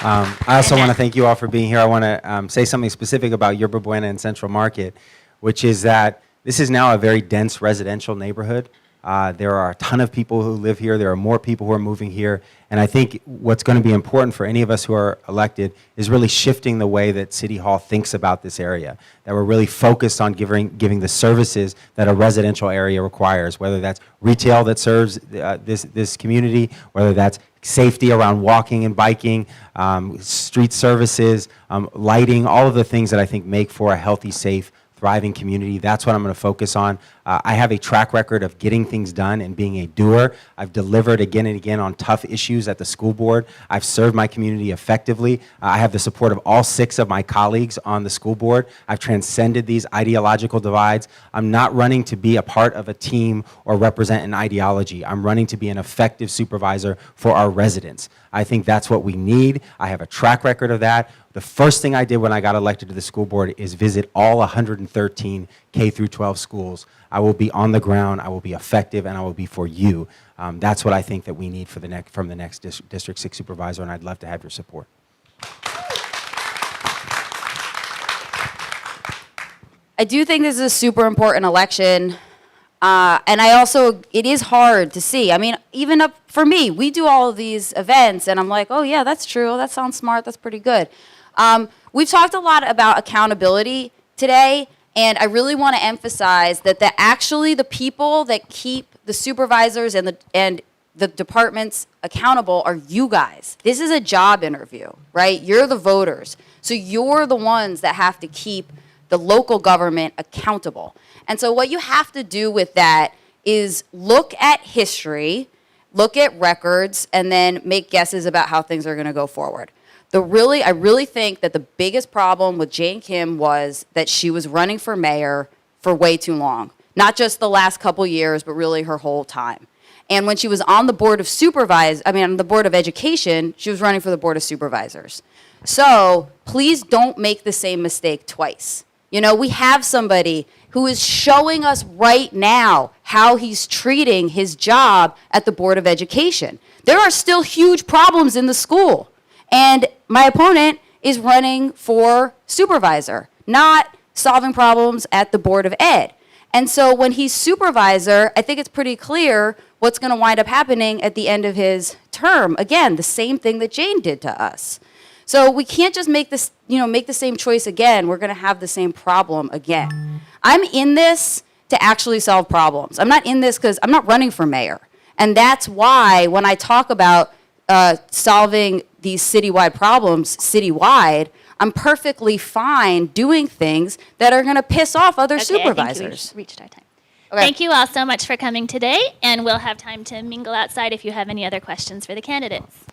I also want to thank you all for being here. I want to say something specific about Yerba Buena and Central Market, which is that this is now a very dense residential neighborhood. There are a ton of people who live here. There are more people who are moving here. And I think what's going to be important for any of us who are elected is really shifting the way that City Hall thinks about this area, that we're really focused on giving the services that a residential area requires, whether that's retail that serves this community, whether that's safety around walking and biking, street services, lighting, all of the things that I think make for a healthy, safe, thriving community. That's what I'm going to focus on. I have a track record of getting things done and being a doer. I've delivered again and again on tough issues at the school board. I've served my community effectively. I have the support of all 6 of my colleagues on the school board. I've transcended these ideological divides. I'm not running to be a part of a team or represent an ideology. I'm running to be an effective supervisor for our residents. I think that's what we need. I have a track record of that. The first thing I did when I got elected to the school board is visit all 113 K through 12 schools. I will be on the ground, I will be effective, and I will be for you. That's what I think that we need from the next District 6 supervisor, and I'd love to have your support.
I do think this is a super important election. And it is hard to see. I mean, even up for me, we do all of these events, and I'm like, oh yeah, that's true. That sounds smart. That's pretty good. We've talked a lot about accountability today, and I really want to emphasize that actually the people that keep the supervisors and the departments accountable are you guys. This is a job interview, right? You're the voters. So you're the ones that have to keep the local government accountable. And so what you have to do with that is look at history, look at records, and then make guesses about how things are going to go forward. I really think that the biggest problem with Jane Kim was that she was running for mayor for way too long. Not just the last couple years, but really her whole time. And when she was on the board of on the board of education, she was running for the board of supervisors. So please don't make the same mistake twice. You know, we have somebody who is showing us right now how he's treating his job at the board of education. There are still huge problems in the school. And my opponent is running for supervisor, not solving problems at the board of ed. And so when he's supervisor, I think it's pretty clear what's going to wind up happening at the end of his term. Again, the same thing that Jane did to us. So we can't just make the same choice again. We're going to have the same problem again. I'm in this to actually solve problems. I'm not in this because I'm not running for mayor. And that's why when I talk about solving these citywide problems citywide, I'm perfectly fine doing things that are going to piss off other supervisors.
I think we reached our time.
Okay.
Thank you all so much for coming today, and we'll have time to mingle outside if you have any other questions for the candidates.